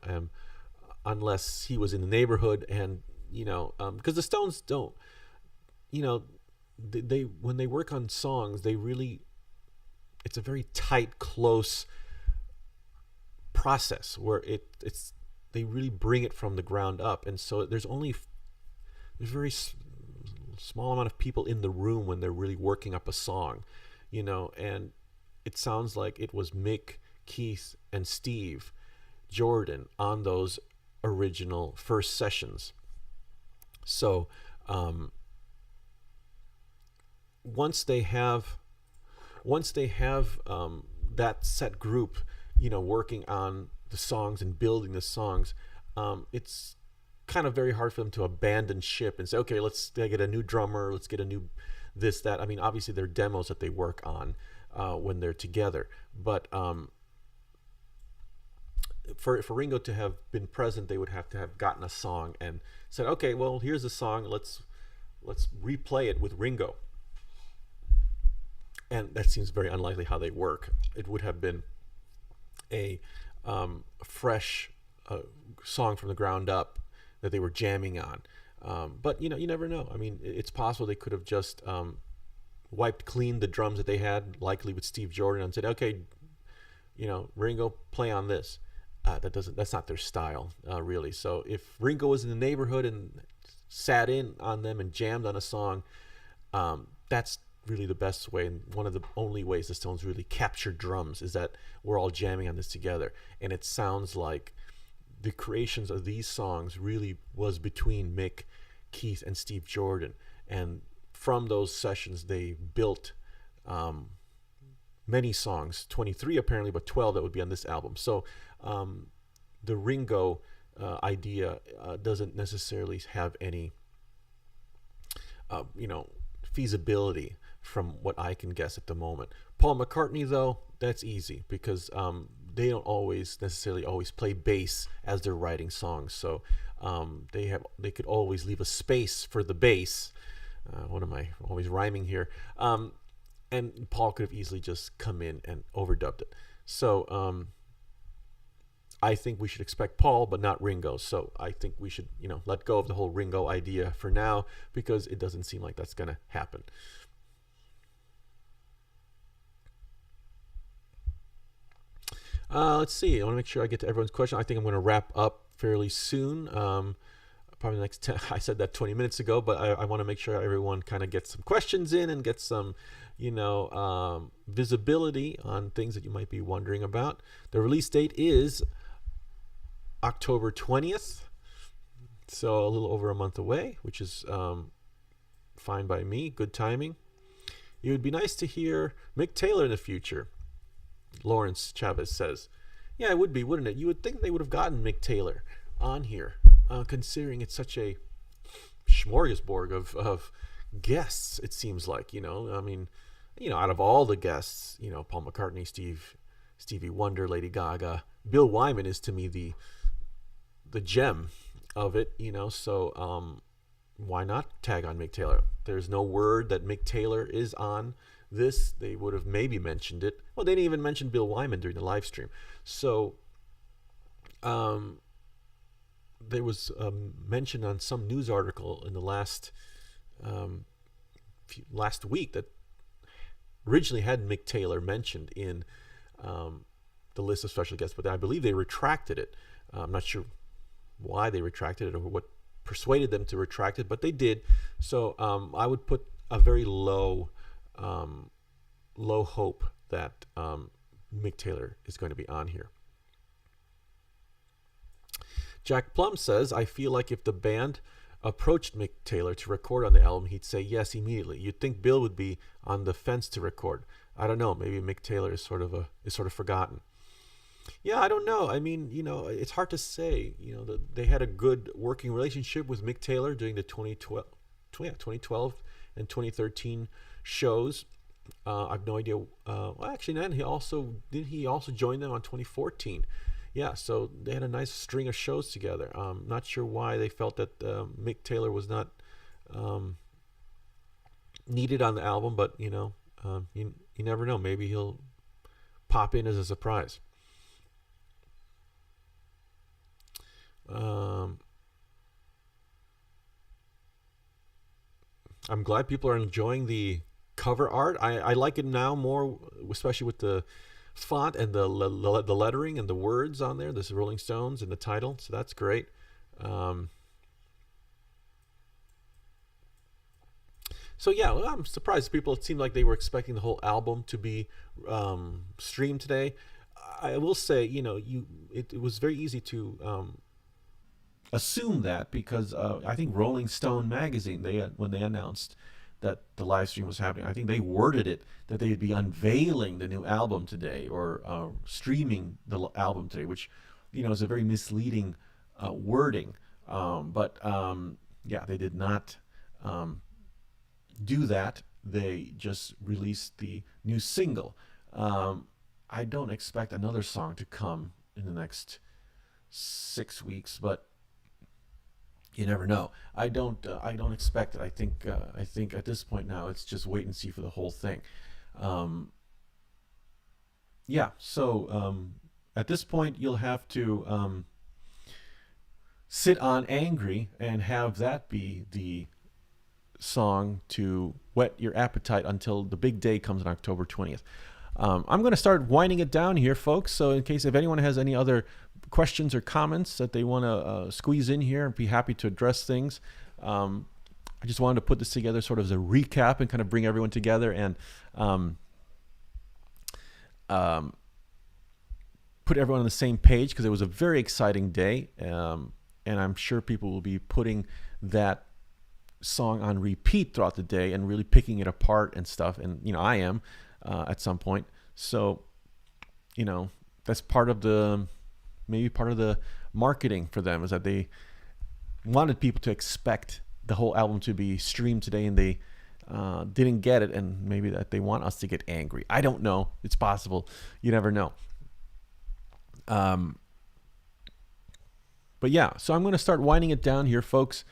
unless he was in the neighborhood. And because the Stones don't, they when they work on songs, it's a very tight, close process where they really bring it from the ground up, and so there's very small amount of people in the room when they're really working up a song, and it sounds like it was Mick, Keith, and Steve Jordan on those original first sessions. So once they have that set group, working on the songs and building the songs, it's kind of very hard for them to abandon ship and say, okay, let's get a new drummer, let's get a new this, that. I mean, obviously there are demos that they work on when they're together, but for Ringo to have been present, they would have to have gotten a song and said, okay, well, here's the song, let's replay it with Ringo. And that seems very unlikely how they work. It would have been a fresh song from the ground up that they were jamming on. But you never know. I mean, it's possible they could have just wiped clean the drums that they had, likely with Steve Jordan, and said, okay, Ringo, play on this. That's not their style, really. So if Ringo was in the neighborhood and sat in on them and jammed on a song, that's really the best way, and one of the only ways the Stones really capture drums is that we're all jamming on this together, and it sounds like the creations of these songs really was between Mick, Keith, and Steve Jordan, and from those sessions they built many songs, 23 apparently, but 12 that would be on this album. So the Ringo idea doesn't necessarily have any feasibility from what I can guess at the moment. Paul McCartney, though, that's easy because they don't always play bass as they're writing songs. So they could always leave a space for the bass. What am I always rhyming here? And Paul could have easily just come in and overdubbed it. So I think we should expect Paul, but not Ringo. So I think we should, let go of the whole Ringo idea for now because it doesn't seem like that's going to happen. Let's see. I want to make sure I get to everyone's question. I think I'm going to wrap up fairly soon. Probably the next 10. I said that 20 minutes ago, but I want to make sure everyone kind of gets some questions in and gets some, visibility on things that you might be wondering about. The release date is October 20th, so a little over a month away, which is fine by me. Good timing. It would be nice to hear Mick Taylor in the future. Lawrence Chavez says, yeah, it would be, wouldn't it? You would think they would have gotten Mick Taylor on here, considering it's such a smorgasbord of guests, it seems like, out of all the guests, Paul McCartney, Stevie Wonder, Lady Gaga, Bill Wyman is to me the gem of it, so why not tag on Mick Taylor? There's no word that Mick Taylor is on this. They would have maybe mentioned it. Well, they didn't even mention Bill Wyman during the live stream. So there was mention on some news article in the last week that originally had Mick Taylor mentioned in the list of special guests, but I believe they retracted it. I'm not sure why they retracted it or what persuaded them to retract it, but they did. So I would put a very low hope that Mick Taylor is going to be on here. Jack Plum says, I feel like if the band approached Mick Taylor to record on the album, he'd say yes immediately. You'd think Bill would be on the fence to record. I don't know. Maybe Mick Taylor is sort of forgotten. Yeah, I don't know. I mean, it's hard to say. They had a good working relationship with Mick Taylor during the 2012 and 2013 shows. I have no idea. Well, actually, then he also join them on 2014. Yeah, so they had a nice string of shows together. Not sure why they felt that Mick Taylor was not needed on the album, but you never know. Maybe he'll pop in as a surprise. I'm glad people are enjoying the cover art. I like it now more, especially with the font and the lettering and the words on there. This is Rolling Stones and the title, so that's great. So yeah, well, I'm surprised people. It seemed like they were expecting the whole album to be streamed today. I will say, it was very easy to assume that because I think Rolling Stone magazine, when they announced that the live stream was happening, I think they worded it that they'd be unveiling the new album today or streaming the album today, which is a very misleading wording. But they did not do that. They just released the new single. I don't expect another song to come in the next 6 weeks, but you never know. I don't expect it. I think at this point now it's just wait and see for the whole thing. So at this point you'll have to sit on Angry and have that be the song to whet your appetite until the big day comes on October 20th. I'm going to start winding it down here, folks. So in case if anyone has any other questions or comments that they want to squeeze in here, I'd be happy to address things. I just wanted to put this together sort of as a recap and kind of bring everyone together and put everyone on the same page, because it was a very exciting day. And I'm sure people will be putting that song on repeat throughout the day and really picking it apart and stuff. And, I am at some point. So, that's maybe part of the marketing for them, is that they wanted people to expect the whole album to be streamed today, and they didn't get it, and maybe that they want us to get angry. I don't know. It's possible. You never know. But yeah, so I'm going to start winding it down here, folks.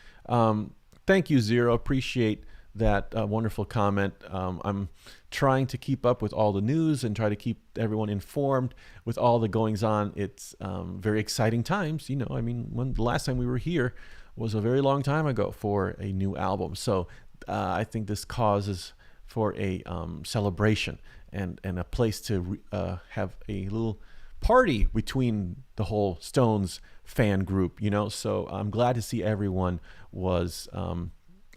Thank you, Zero. Appreciate that wonderful comment. I'm trying to keep up with all the news and try to keep everyone informed with all the goings on. It's very exciting times. When the last time we were here was a very long time ago for a new album. So I think this causes for a celebration and a place to have a little party between the whole Stones fan group, So I'm glad to see everyone was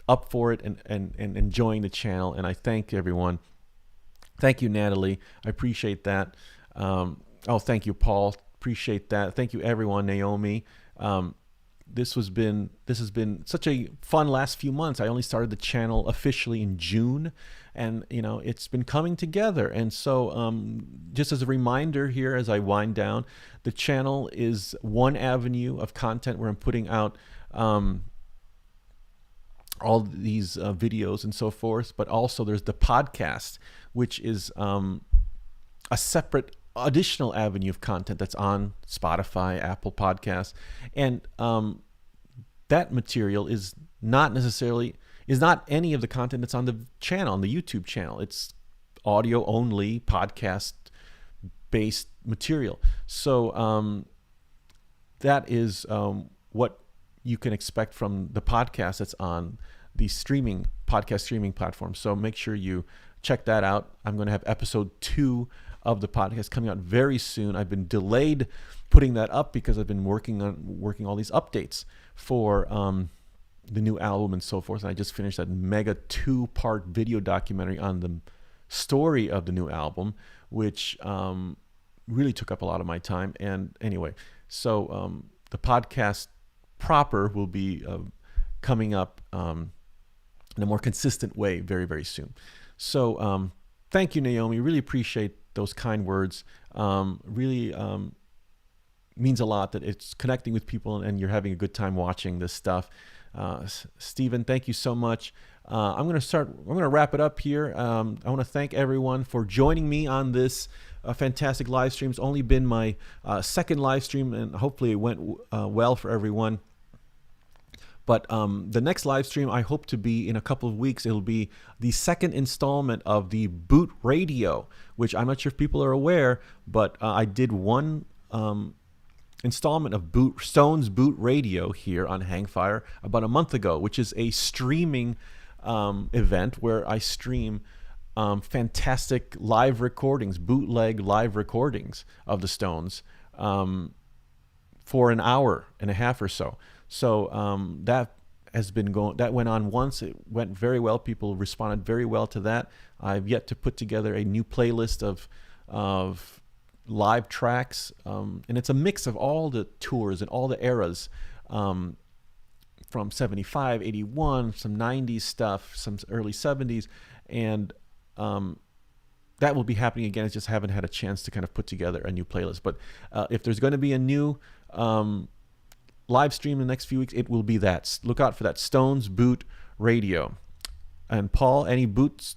up for it and enjoying the channel. And I thank everyone. Thank you, Natalie. I appreciate that. Thank you, Paul. Appreciate that. Thank you, everyone. Naomi. This has been such a fun last few months. I only started the channel officially in June, and it's been coming together. And so just as a reminder here, as I wind down, the channel is one avenue of content where I'm putting out all these videos and so forth, but also there's the podcast, which is a separate additional avenue of content that's on Spotify, Apple Podcasts, and that material is not any of the content that's on the channel, on the YouTube channel. It's audio only, podcast based material. So that is what you can expect from the podcast that's on the podcast streaming platform. So make sure you check that out. I'm going to have episode 2 of the podcast coming out very soon. I've been delayed putting that up because I've been working all these updates for the new album and so forth. And I just finished that mega 2-part video documentary on the story of the new album, which really took up a lot of my time. And anyway, so the podcast proper will be coming up in a more consistent way very, very soon. So thank you, Naomi. Really appreciate those kind words. Really means a lot that it's connecting with people and you're having a good time watching this stuff. Stephen, thank you so much. I'm going to wrap it up here. I want to thank everyone for joining me on this fantastic live stream. It's only been my second live stream, and hopefully it went well for everyone. But the next live stream I hope to be in a couple of weeks. It'll be the second installment of the Boot Radio, which I'm not sure if people are aware, but I did one installment of Stones Boot Radio here on Hangfire about a month ago, which is a streaming event where I stream fantastic live recordings, bootleg live recordings of the Stones for an hour and a half or so. So that has been going. That went on once. It went very well. People responded very well to that. I've yet to put together a new playlist of live tracks, and it's a mix of all the tours and all the eras, from 75, 81, some 90s stuff, some early 70s, and that will be happening again. I just haven't had a chance to kind of put together a new playlist. But if there's going to be a new live stream in the next few weeks, it will be that. Look out for that. Stones Boot Radio. And Paul, any boot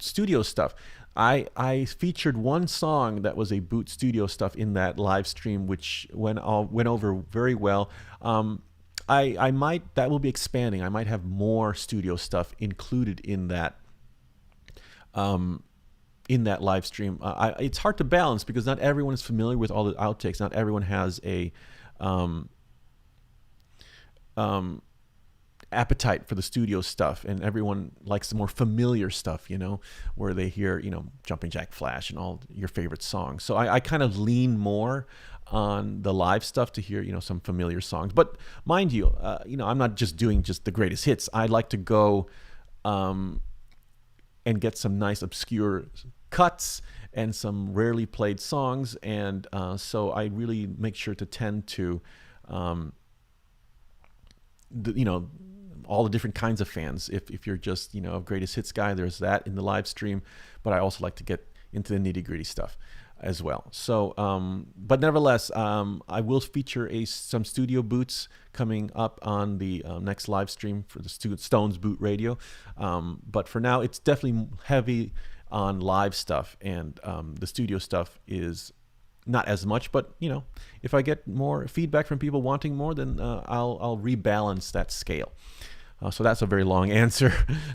studio stuff? I featured one song that was a boot studio stuff in that live stream, which went over very well. That will be expanding. I might have more studio stuff included in that live stream. It's hard to balance because not everyone is familiar with all the outtakes. Not everyone has appetite for the studio stuff, and everyone likes the more familiar stuff, where they hear, Jumping Jack Flash and all your favorite songs. So I kind of lean more on the live stuff to hear, some familiar songs. But mind you, I'm not just doing just the greatest hits. I like to go and get some nice obscure cuts and some rarely played songs. And so I really make sure to tend to, all the different kinds of fans. If you're just, a greatest hits guy, there's that in the live stream. But I also like to get into the nitty gritty stuff as well. So, but nevertheless, I will feature some studio boots coming up on the next live stream for the Stones Boot Radio. But for now, it's definitely heavy on live stuff, and the studio stuff is not as much. But if I get more feedback from people wanting more, then I'll rebalance that scale. So that's a very long answer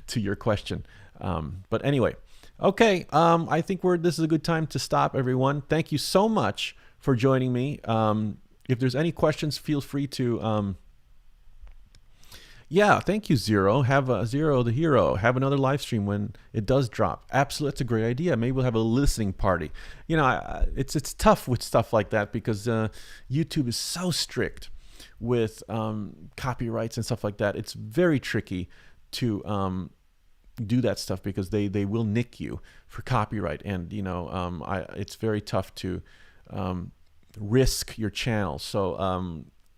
to your question. But anyway. Okay, I think this is a good time to stop, everyone. Thank you so much for joining me. If there's any questions, feel free to... thank you, Zero. Have Zero the Hero. Have another live stream when it does drop. Absolutely, that's a great idea. Maybe we'll have a listening party. It's tough with stuff like that because YouTube is so strict with copyrights and stuff like that. It's very tricky to... do that stuff because they will nick you for copyright, and it's very tough to risk your channel. So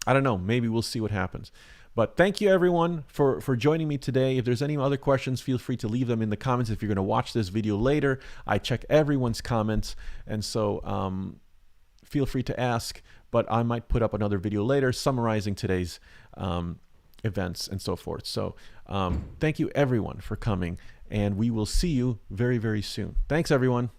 I don't know, maybe we'll see what happens. But thank you everyone for joining me today. If there's any other questions, feel free to leave them in the comments. If you're going to watch this video later, I check everyone's comments, and so feel free to ask. But I might put up another video later summarizing today's events and so forth. So thank you everyone for coming, and we will see you very, very soon. Thanks everyone.